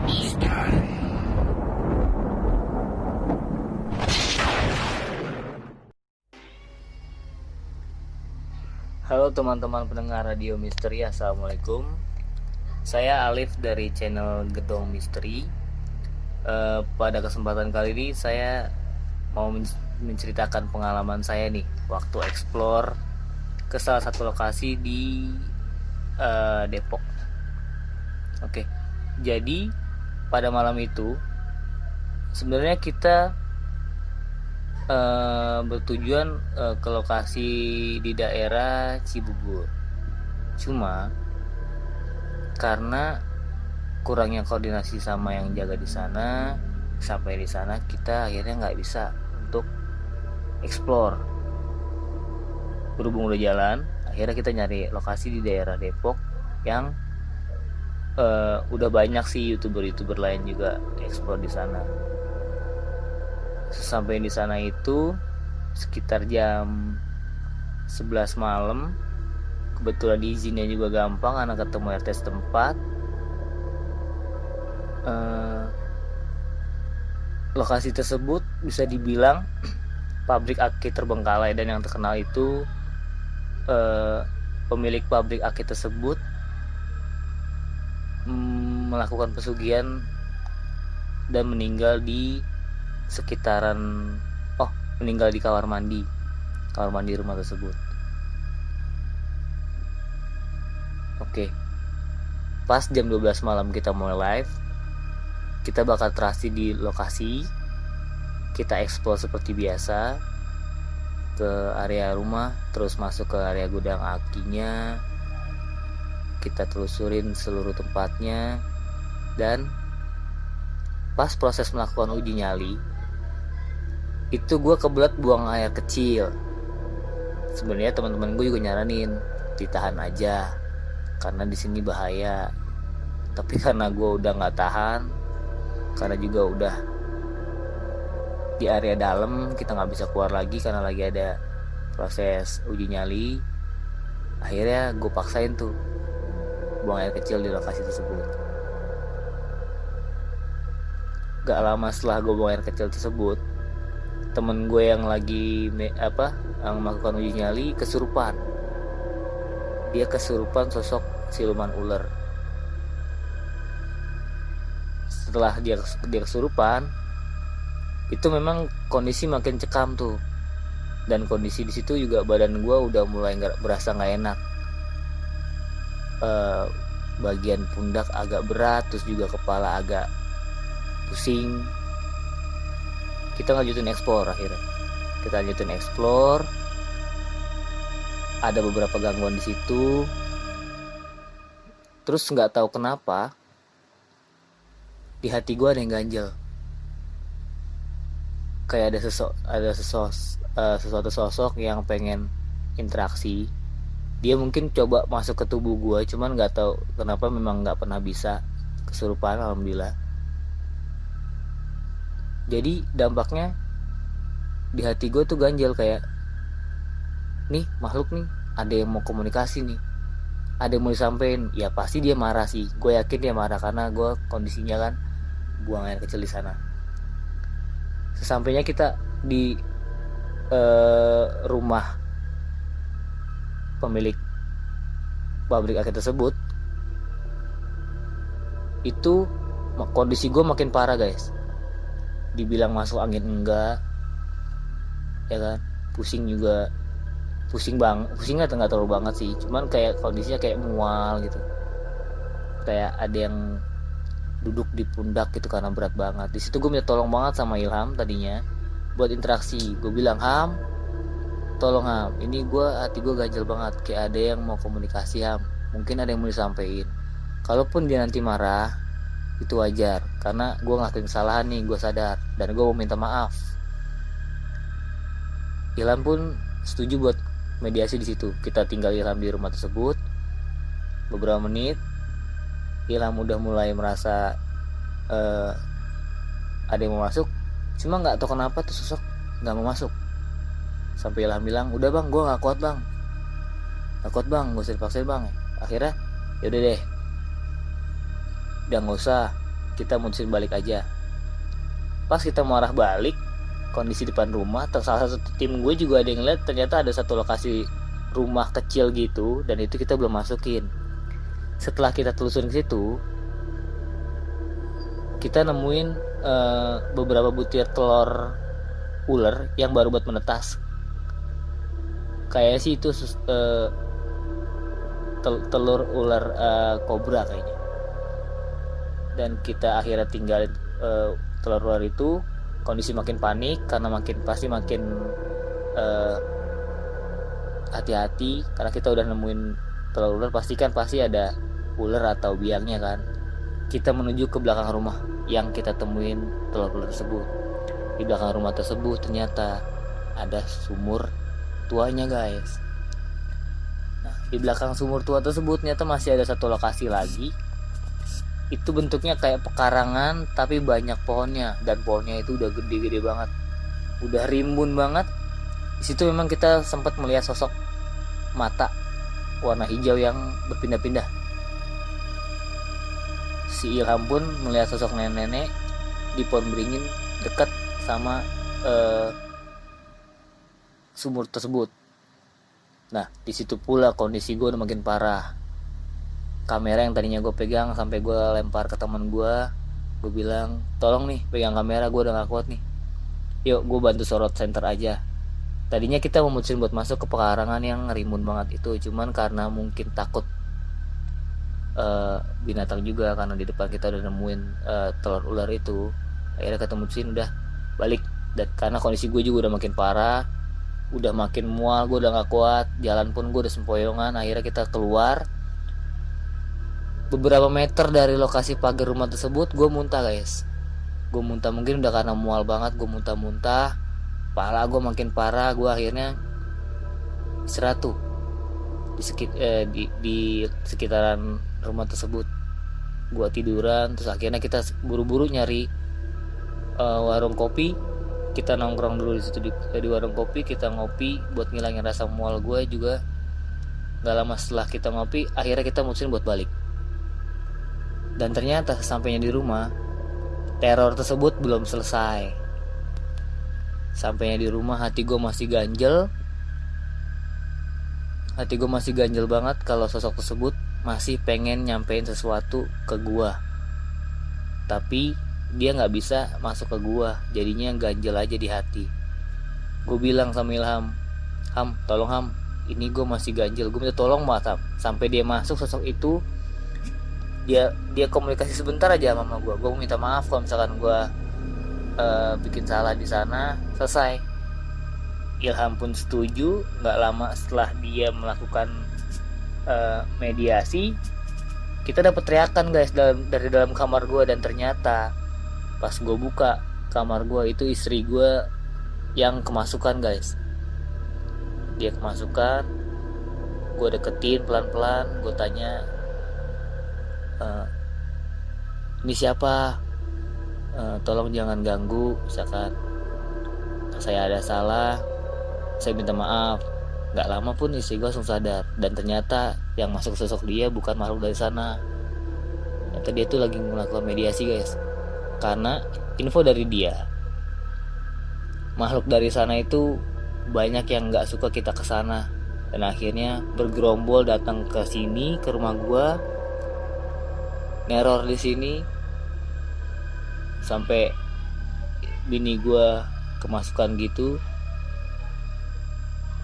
Halo teman-teman pendengar Radio Misteri, Assalamualaikum. Saya Alif dari channel Gedong Misteri. Pada kesempatan kali ini saya mau menceritakan pengalaman saya nih waktu explore ke salah satu lokasi di Depok. Oke, jadi pada malam itu sebenarnya kita bertujuan ke lokasi di daerah Cibubur. Cuma karena kurangnya koordinasi sama yang jaga di sana, sampai di sana kita akhirnya nggak bisa untuk explore. Berhubung udah jalan, akhirnya kita nyari lokasi di daerah Depok yang udah banyak sih youtuber lain juga explore di sana. Sampai di sana itu sekitar jam 11 malam. Kebetulan izinnya juga gampang karena ketemu RT setempat. Lokasi tersebut bisa dibilang pabrik aki terbengkalai, dan yang terkenal itu pemilik pabrik aki tersebut melakukan pesugihan dan meninggal di meninggal di kamar mandi rumah tersebut. Oke, pas jam 12 malam kita mulai live, kita bakal terasi di lokasi, kita explore seperti biasa ke area rumah, terus masuk ke area gudang akinya, kita telusurin seluruh tempatnya, dan pas proses melakukan uji nyali itu gue kebelet buang air kecil. Sebenarnya teman-teman gue juga nyaranin ditahan aja karena di sini bahaya, tapi karena gue udah nggak tahan, karena juga udah di area dalam, kita nggak bisa keluar lagi karena lagi ada proses uji nyali. Akhirnya gue paksain tuh buang air kecil di lokasi tersebut. Gak lama setelah gue buang air kecil tersebut, temen gue yang lagi yang melakukan uji nyali kesurupan. Dia kesurupan sosok siluman ular. Setelah dia kesurupan, itu memang kondisi makin cekam tuh, dan kondisi di situ juga badan gue udah mulai berasa nggak enak. Bagian pundak agak berat, terus juga kepala agak pusing. Kita lanjutin explore. Akhirnya kita lanjutin explore. Ada beberapa gangguan di situ. Terus nggak tahu kenapa di hati gue ada yang ganjel. Kayak ada sesuatu sosok yang pengen interaksi. Dia mungkin coba masuk ke tubuh gue, cuman nggak tahu kenapa memang nggak pernah bisa. Kesurupan, alhamdulillah. Jadi dampaknya di hati gue tuh ganjel, kayak nih makhluk nih ada yang mau komunikasi nih, ada yang mau disampein. Ya pasti dia marah sih, gue yakin dia marah karena gue kondisinya kan buang air kecil di sana. Sesampainya kita di rumah pemilik pabrik aki tersebut, itu kondisi gue makin parah guys. Dibilang masuk angin enggak, ya kan, pusing juga, pusingnya nggak terlalu banget sih, cuman kayak kondisinya kayak mual gitu, kayak ada yang duduk di pundak gitu karena berat banget. Di situ gue minta tolong banget sama Ilham tadinya buat interaksi. Gue bilang, Ham, tolong Ham, ini hati gue ganjel banget, kayak ada yang mau komunikasi Ham, mungkin ada yang mau disampaikan. Kalaupun dia nanti marah, itu wajar, karena gue ngelakuin kesalahan nih, gue sadar, dan gue mau minta maaf. Ilham pun setuju buat mediasi di situ. Kita tinggal Ilham di rumah tersebut beberapa menit. Ilham udah mulai merasa ada yang mau masuk, cuma nggak tahu kenapa tuh sosok nggak mau masuk. Sampai Ilham bilang, udah bang, gue nggak kuat bang, gak usah dipaksain bang. Akhirnya yaudah deh, udah nggak usah, kita mutusin balik aja. Pas kita mau arah balik, kondisi depan rumah, salah satu tim gue juga ada yang lihat ternyata ada satu lokasi rumah kecil gitu, dan itu kita belum masukin. Setelah kita telusurin ke situ, kita nemuin beberapa butir telur ular yang baru buat menetas. Kayaknya sih itu telur ular kobra kayaknya. Dan kita akhirnya tinggalin telur ular itu. Kondisi makin panik karena makin hati-hati karena kita udah nemuin telur ular, pasti ada ular atau biangnya kan. Kita menuju ke belakang rumah yang kita temuin telur ular tersebut. Di belakang rumah tersebut ternyata ada sumur tuanya guys. Nah, di belakang sumur tua tersebut ternyata masih ada satu lokasi lagi. Itu bentuknya kayak pekarangan tapi banyak pohonnya, dan pohonnya itu udah gede-gede banget, udah rimbun banget. Di situ memang kita sempat melihat sosok mata warna hijau yang berpindah-pindah. Si Ilham pun melihat sosok nenek-nenek di pohon beringin dekat sama sumur tersebut. Nah, di situ pula kondisi gue udah makin parah. Kamera yang tadinya gue pegang sampai gue lempar ke teman gue bilang, tolong nih pegang kamera, gue udah gak kuat nih, yuk gue bantu sorot center aja. Tadinya kita memutusin buat masuk ke pekarangan yang rimbun banget itu, cuman karena mungkin takut binatang juga, karena di depan kita udah nemuin telur ular itu. Akhirnya kita mutusin udah balik, dan karena kondisi gue juga udah makin parah, udah makin mual, gue udah gak kuat, jalan pun gue udah sempoyongan. Akhirnya kita keluar. Beberapa meter dari lokasi pagar rumah tersebut, gue muntah guys. Gue muntah, mungkin udah karena mual banget, gue muntah-muntah. Pala gue makin parah. Gue akhirnya istirahat tuh di sekitaran rumah tersebut. Gue tiduran. Terus akhirnya kita buru-buru nyari warung kopi. Kita nongkrong dulu di situ di warung kopi. Kita ngopi buat ngilangin rasa mual gue juga. Gak lama setelah kita ngopi, akhirnya kita mutusin buat balik. Dan ternyata sesampainya di rumah, teror tersebut belum selesai. Sampainya di rumah, hati gue masih ganjel. Hati gue masih ganjel banget kalau sosok tersebut masih pengen nyampein sesuatu ke gue. Tapi dia gak bisa masuk ke gue, jadinya ganjel aja di hati. Gue bilang sama Ilham, Ham, tolong Ham, ini gue masih ganjel, gue minta tolong banget Ham. Sampai dia masuk sosok itu, dia komunikasi sebentar aja sama gue minta maaf kalau misalkan gue bikin salah di sana. Selesai. Ilham pun setuju. Nggak lama setelah dia melakukan mediasi, kita dapat teriakan guys dari dalam kamar gue. Dan ternyata pas gue buka kamar gue, itu istri gue yang kemasukan guys. Dia kemasukan. Gue deketin pelan-pelan. Gue tanya, ini siapa? Tolong jangan ganggu, misalkan saya ada salah, saya minta maaf. Gak lama pun istri gue langsung sadar, dan ternyata yang masuk sosok dia bukan makhluk dari sana. Ternyata dia tuh lagi melakukan mediasi guys. Karena info dari dia, makhluk dari sana itu banyak yang gak suka kita kesana, dan akhirnya bergerombol datang ke sini, ke rumah gue, neror di sini, sampai bini gue kemasukan gitu.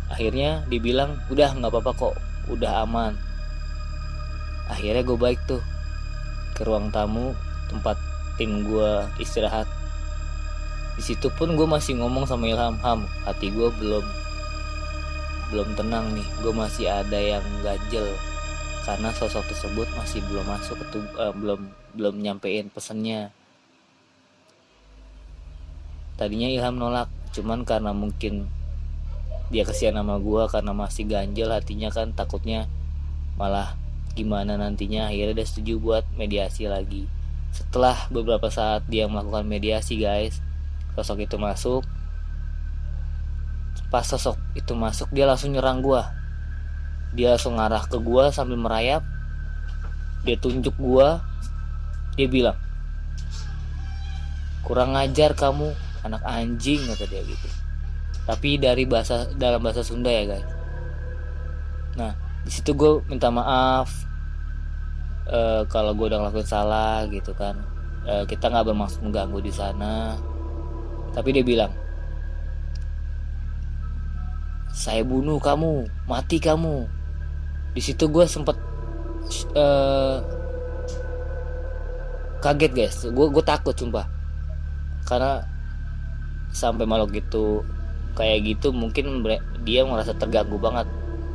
Akhirnya dibilang udah nggak apa-apa kok, udah aman. Akhirnya gue balik tuh ke ruang tamu tempat tim gue istirahat. Di situ pun gue masih ngomong sama Ilham, Ham, hati gue belum tenang nih, gue masih ada yang ganjel karena sosok tersebut masih belum masuk ke belum nyampein pesannya. Tadinya Ilham nolak, cuman karena mungkin dia kesian sama gue karena masih ganjel hatinya kan, takutnya malah gimana nantinya. Akhirnya dia setuju buat mediasi lagi. Setelah beberapa saat dia melakukan mediasi guys, sosok itu masuk. Pas sosok itu masuk, dia langsung nyerang gue. Dia langsung ngarah ke gue sambil merayap. Dia tunjuk gue. Dia bilang, kurang ngajar kamu, anak anjing, kata dia gitu. Tapi dalam bahasa Sunda ya guys. Nah di situ gue minta maaf kalau gue udah ngelakuin salah gitu kan. Kita nggak bermaksud mengganggu di sana. Tapi dia bilang, saya bunuh kamu, mati kamu. Di situ gue sempet kaget guys. Gue takut sumpah, karena sampai makhluk gitu kayak gitu, mungkin dia merasa terganggu banget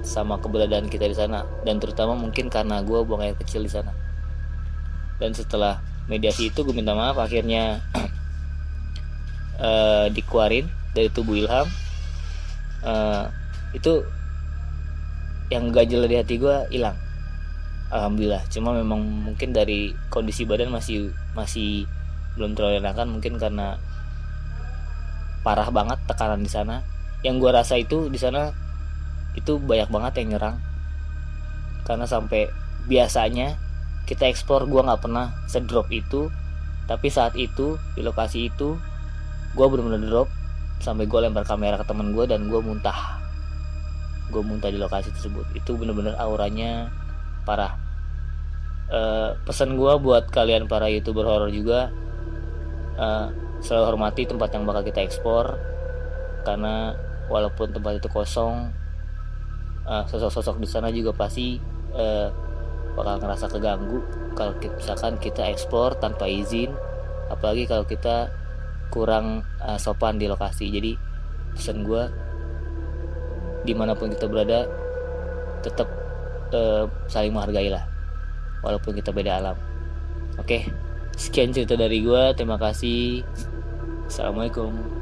sama keberadaan kita di sana, dan terutama mungkin karena gue buang air kecil di sana. Dan setelah mediasi itu gue minta maaf, akhirnya dikeluarin dari tubuh Ilham. Itu yang ganjel di hati gue hilang, alhamdulillah. Cuma memang mungkin dari kondisi badan masih belum terlalu enakan, mungkin karena parah banget tekanan di sana. Yang gue rasa itu di sana itu banyak banget yang nyerang, karena sampai biasanya kita eksplor gue nggak pernah sedrop itu, tapi saat itu di lokasi itu gue benar-benar drop sampai gue lempar kamera ke temen gue dan gue muntah di lokasi tersebut. Itu benar-benar auranya parah. Pesan gue buat kalian para YouTuber horor juga, selalu hormati tempat yang bakal kita ekspor, karena walaupun tempat itu kosong, sosok-sosok di sana juga pasti bakal ngerasa keganggu kalau misalkan kita ekspor tanpa izin, apalagi kalau kita kurang sopan di lokasi. Jadi pesan gue, dimanapun kita berada, tetap saling menghargai lah, walaupun kita beda alam. Oke, sekian cerita dari gue. Terima kasih. Assalamualaikum.